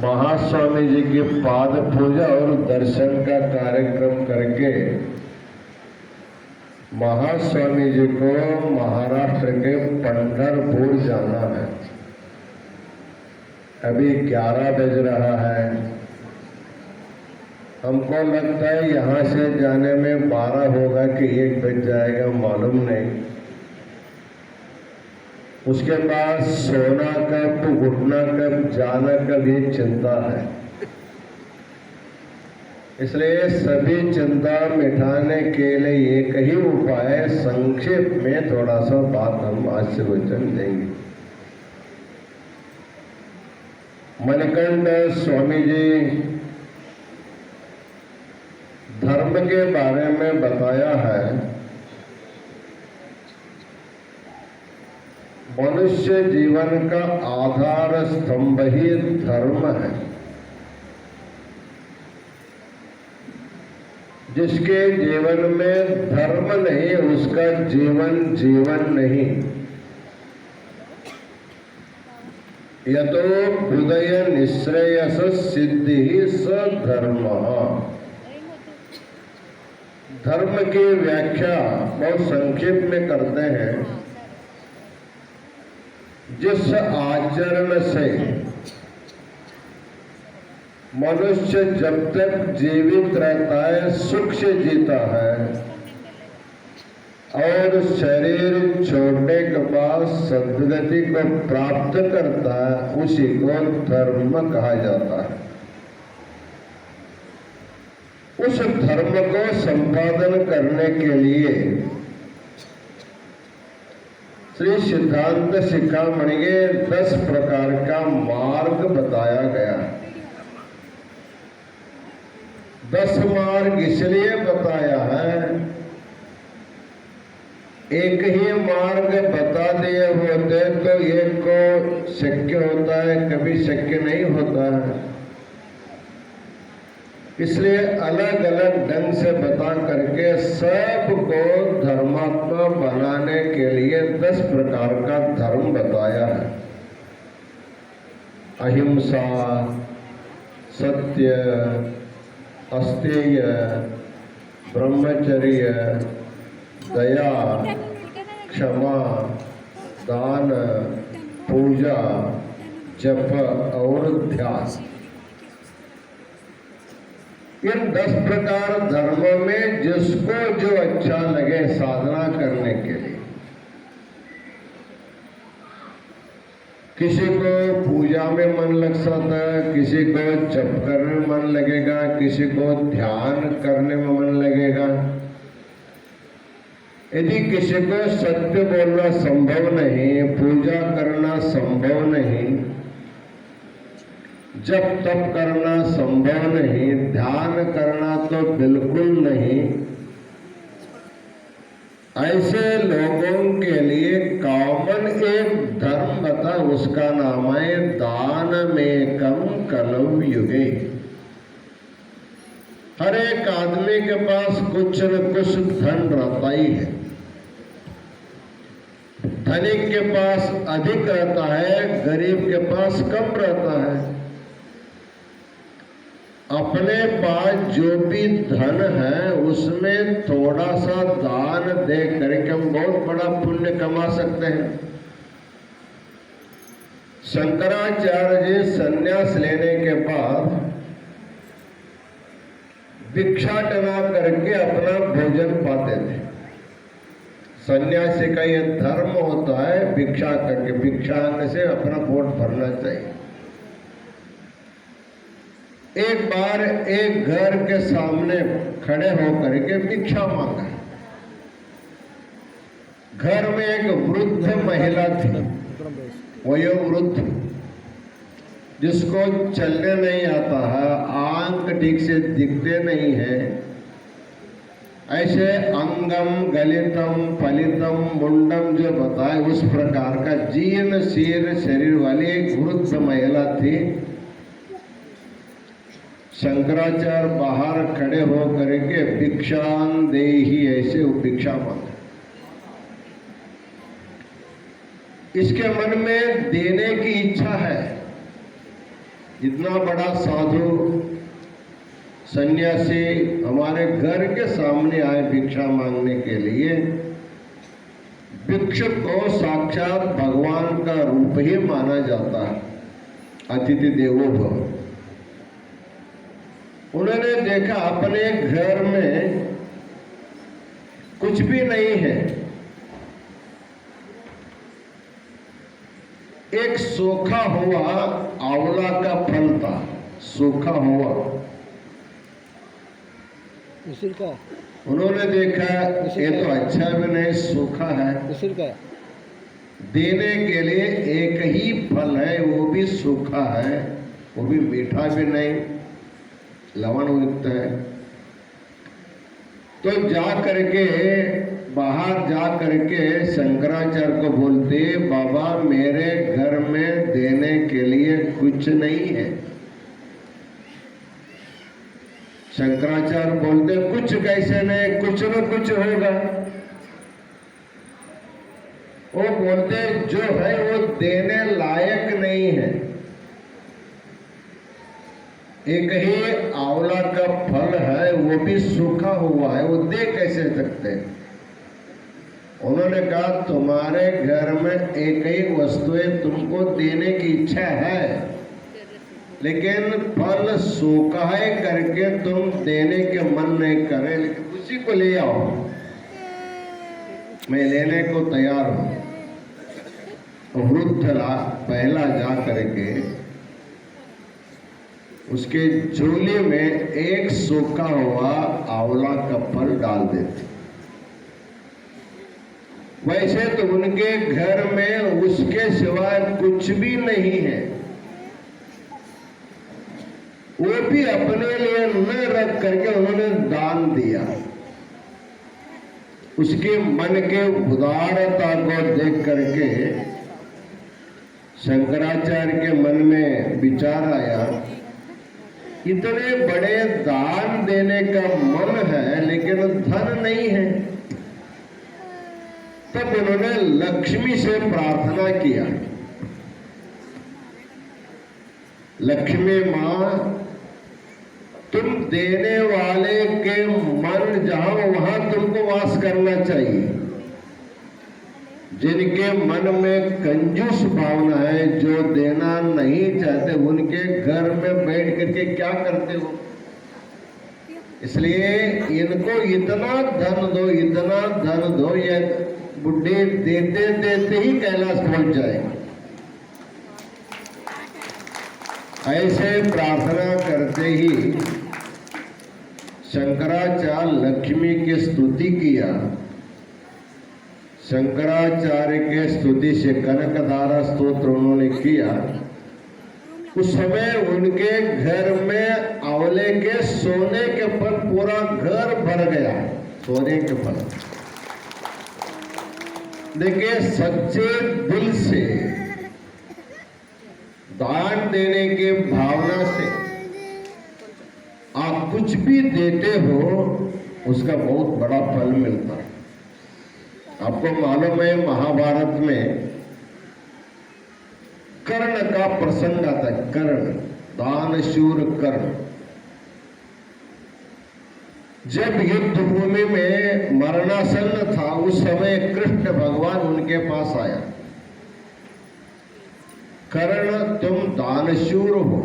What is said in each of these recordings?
महास्वामी जी की पाद पूजा और दर्शन का कार्यक्रम करके महास्वामी जी को महाराष्ट्र के पंढरपुर जाना है। अभी 11 बज रहा है। हमको लगता है यहाँ से जाने में 12 होगा कि 1 बज जाएगा, मालूम नहीं। उसके बाद सोना कब, उठना कब, जाना कब, ये चिंता है। इसलिए सभी चिंता मिटाने के लिए एक ही उपाय है। संक्षेप में थोड़ा सा बात हम आशीर्वचन देंगे। मणिकंठ स्वामी जी धर्म के बारे में बताया है। मनुष्य जीवन का आधार स्तंभ ही धर्म है। जिसके जीवन में धर्म नहीं, उसका जीवन जीवन नहीं। यतो हृदय निश्रेयस सिद्धि स धर्म। धर्म की व्याख्या बहुत संक्षेप में करते हैं। जिस आचरण से मनुष्य जब तक जीवित रहता है, सुख से जीता है और शरीर छोड़ने के बाद सद्गति को प्राप्त करता है, उसी को धर्म कहा जाता है। उस धर्म को संपादन करने के लिए श्री सिद्धांत शिखामणि के 10 प्रकार का मार्ग बताया गया। 10 मार्ग इसलिए बताया है, एक ही मार्ग बता दिए होते तो एक को शक्य होता है, कभी शक्य नहीं होता है। इसलिए अलग अलग ढंग से बता करके सबको धर्मात्मा बनाने के लिए 10 प्रकार का धर्म बताया है। अहिंसा, सत्य, अस्तेय, ब्रह्मचर्य, दया, क्षमा, दान, पूजा, जप और ध्यान। इन 10 प्रकार धर्मों में जिसको जो अच्छा लगे साधना करने के लिए, किसी को पूजा में मन लग सकता है, किसी को जप करने में मन लगेगा, किसी को ध्यान करने में मन लगेगा। यदि किसी को सत्य बोलना संभव नहीं, पूजा करना संभव नहीं, जप तप करना संभव नहीं, ध्यान करना तो बिल्कुल नहीं, ऐसे लोगों के लिए कॉमन एक धर्म बता, उसका नाम है दानमेकं कलौ युगे। हर एक आदमी के पास कुछ न कुछ धन रहता ही है। धनिक के पास अधिक रहता है, गरीब के पास कम रहता है। अपने पास जो भी धन है उसमें थोड़ा सा दान दे करके हम बहुत बड़ा पुण्य कमा सकते हैं। शंकराचार्य जी संन्यास लेने के बाद भिक्षाटना करके अपना भोजन पाते थे। सन्यासी का ये धर्म होता है, भिक्षा करके, भिक्षा से अपना पेट भरना चाहिए। एक बार एक घर के सामने खड़े होकर के भिक्षा मांगा। घर में एक वृद्ध महिला थी, वयोवृद्ध, जिसको चलने नहीं आता है, आंख ठीक से दिखते नहीं है। ऐसे अंगम गलितम फलितम मुंडम जो बताए, उस प्रकार का जीर्ण शीर्ण शरीर वाली एक वृद्ध महिला थी। शंकराचार्य बाहर खड़े हो करके भिक्षान देहि, ऐसे भिक्षा मांगे। इसके मन में देने की इच्छा है, इतना बड़ा साधु सन्यासी हमारे घर के सामने आए भिक्षा मांगने के लिए। भिक्षुक को साक्षात भगवान का रूप ही माना जाता है, अतिथि देवो भव। उन्होंने देखा अपने घर में कुछ भी नहीं है, एक सूखा हुआ आंवला का फल था, सूखा हुआ। का उन्होंने देखा ये तो अच्छा भी नहीं, सूखा है। का देने के लिए एक ही फल है, वो भी सूखा है, वो भी मीठा भी नहीं, लवण युक्त है। तो जा करके बाहर जा करके शंकराचार्य को बोलते, बाबा मेरे घर में देने के लिए कुछ नहीं है। शंकराचार्य बोलते, कुछ कैसे नहीं, कुछ न कुछ होगा। वो बोलते जो है वो देने लायक नहीं है। एक ही आंवला का फल है, वो भी सूखा हुआ है, वो दे कैसे सकते हैं। उन्होंने कहा तुम्हारे घर में एक ही वस्तुएं तुमको देने की इच्छा है, लेकिन फल सूखा है करके तुम देने के मन नहीं करे, लेकिन उसी को ले आओ, मैं लेने को तैयार हूं। वृद्ध पहला जा करके उसके झोले में एक सूखा हुआ आंवला का फल डाल देते। वैसे तो उनके घर में उसके सिवाय कुछ भी नहीं है, वो भी अपने लिए न रख करके उन्होंने दान दिया। उसके मन के उदारता को देख करके शंकराचार्य के मन में विचार आया, इतने बड़े दान देने का मन है लेकिन धन नहीं है। तब उन्होंने लक्ष्मी से प्रार्थना किया, लक्ष्मी मां तुम देने वाले के मन जहां वहां तुमको वास करना चाहिए। जिनके मन में कंजूस भावना है, जो देना नहीं चाहते, उनके घर में बैठ करके क्या करते हो। इसलिए इनको इतना धन दो, इतना धन दो, ये बुढ़े देते देते ही कैलाश पहुंच जाएगा। ऐसे प्रार्थना करते ही शंकराचार्य लक्ष्मी की स्तुति किया। शंकराचार्य के स्तुति से कनकधारा स्तोत्र उन्होंने किया। उस समय उनके घर में आंवले के सोने के फल पूरा घर भर गया, सोने के फल। देखिए सच्चे दिल से दान देने के भावना से आप कुछ भी देते हो, उसका बहुत बड़ा फल मिलता है। आपको मालूम है महाभारत में कर्ण का प्रसंग आता है। कर्ण, दानशूर कर्ण, जब युद्ध भूमि में मरणासन्न था, उस समय कृष्ण भगवान उनके पास आया। कर्ण तुम दानशूर हो,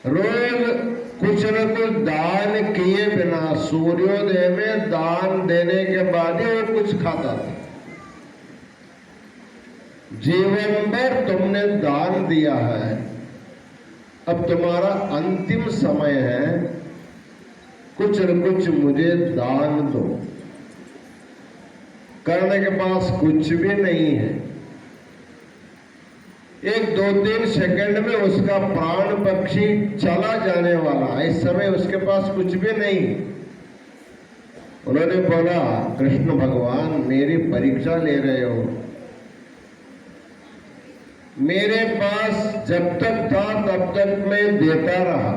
रोज कुछ न कुछ दान किए बिना, सूर्योदय में दान देने के बाद ही वो कुछ खाता था। जीवन भर तुमने दान दिया है, अब तुम्हारा अंतिम समय है, कुछ न कुछ मुझे दान दो। कर्ण के पास कुछ भी नहीं है। एक 2-3 सेकंड में उसका प्राण पक्षी चला जाने वाला, इस समय उसके पास कुछ भी नहीं। उन्होंने बोला, कृष्ण भगवान मेरी परीक्षा ले रहे हो। मेरे पास जब तक था तब तक मैं देता रहा,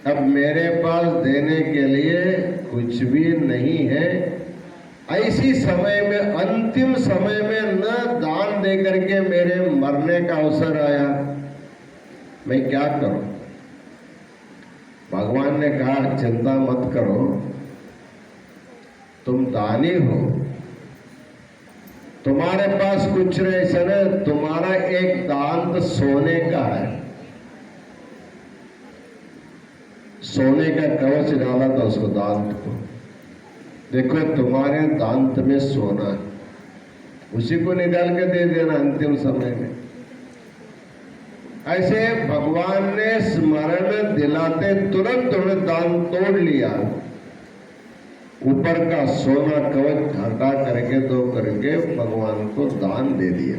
अब मेरे पास देने के लिए कुछ भी नहीं है। ऐसी समय में, अंतिम समय में न दान दे करके मेरे मरने का अवसर आया, मैं क्या करूं? भगवान ने कहा चिंता मत करो, तुम दानी हो, तुम्हारे पास कुछ नहीं सर, तुम्हारा एक दांत सोने का है। सोने का कवच डाला था उसको दांत को, देखो तुम्हारे दांत में सोना है, उसी को निकाल के दे देना अंतिम समय में। ऐसे भगवान ने स्मरण दिलाते तुरंत उन्हें दांत तोड़ लिया, ऊपर का सोना कवच हटा करके दो करके भगवान को दान दे दिया।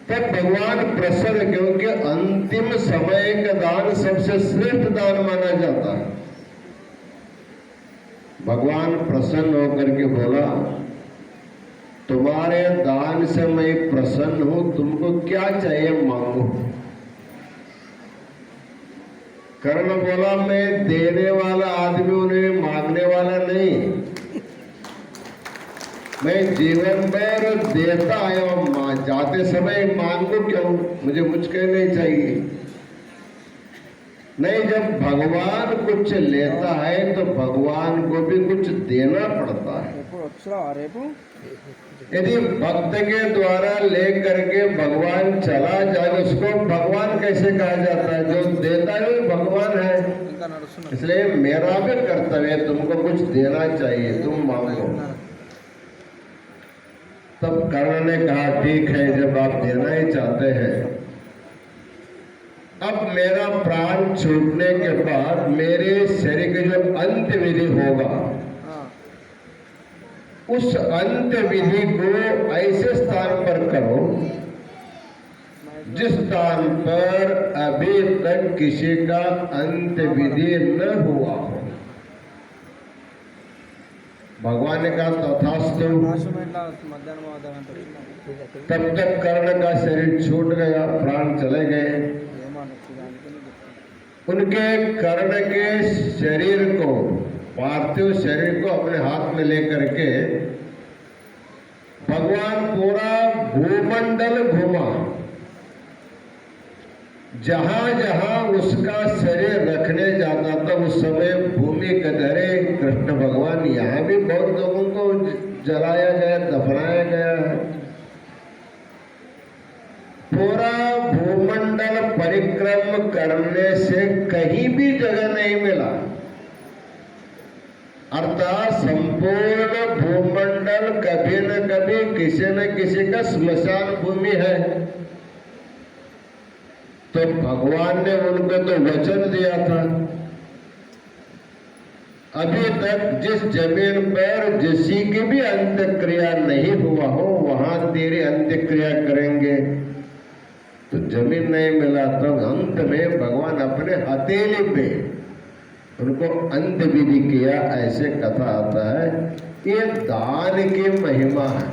तब भगवान प्रसन्न, क्योंकि अंतिम समय का दान सबसे श्रेष्ठ दान माना जाता है। भगवान प्रसन्न होकर के बोला, तुम्हारे दान से मैं प्रसन्न हूं, तुमको क्या चाहिए मांगो। कर्ण बोला, मैं देने वाला आदमी उन्हें मांगने वाला नहीं, मैं जीवन भर देता आया हूं, जाते समय मांगो क्यों, मुझे कुछ नहीं चाहिए। नहीं, जब भगवान कुछ लेता है तो भगवान को भी कुछ देना पड़ता है। यदि भक्त के द्वारा लेकर के भगवान चला जाए, उसको भगवान कैसे कहा जाता है? जो देता है वो भगवान है। इसलिए मेरा भी कर्तव्य है, तुमको कुछ देना चाहिए, तुम मांगो। तब कर्ण ने कहा, ठीक है, जब आप देना ही चाहते हैं, अब मेरा प्राण छूटने के बाद मेरे शरीर का जो अंत्य विधि होगा, उस अंत्य विधि को ऐसे स्थान पर करो जिस स्थान पर अभी तक किसी का अंत्य विधि न हुआ हो। भगवान ने कहा तथास्तु। तब तक कर्ण का शरीर छूट गया, प्राण चले गए। उनके कर्ण के शरीर को, पार्थिव शरीर को अपने हाथ में लेकर के भगवान पूरा भूमंडल घूमा। जहां जहां उसका शरीर रखने जाता था, उस समय भूमि के धरे कृष्ण भगवान, यहां भी बहुत लोगों को जलाया गया, दफनाया गया है। पूरा भूमंडल परिक्रम करने से कहीं भी जगह नहीं मिला, अर्थात संपूर्ण भूमंडल कभी न कभी किसी न किसी का स्मशान भूमि है। तो भगवान ने उनको तो वचन दिया था, अभी तक जिस जमीन पर किसी की भी अंत्यक्रिया नहीं हुआ हो, वहां तेरी अंत्यक्रिया करेंगे। तो जमीन नहीं मिला, तो अंत में भगवान अपने हथेली पे उनको अंत विधि किया। ऐसे कथा आता है, ये दान की महिमा है।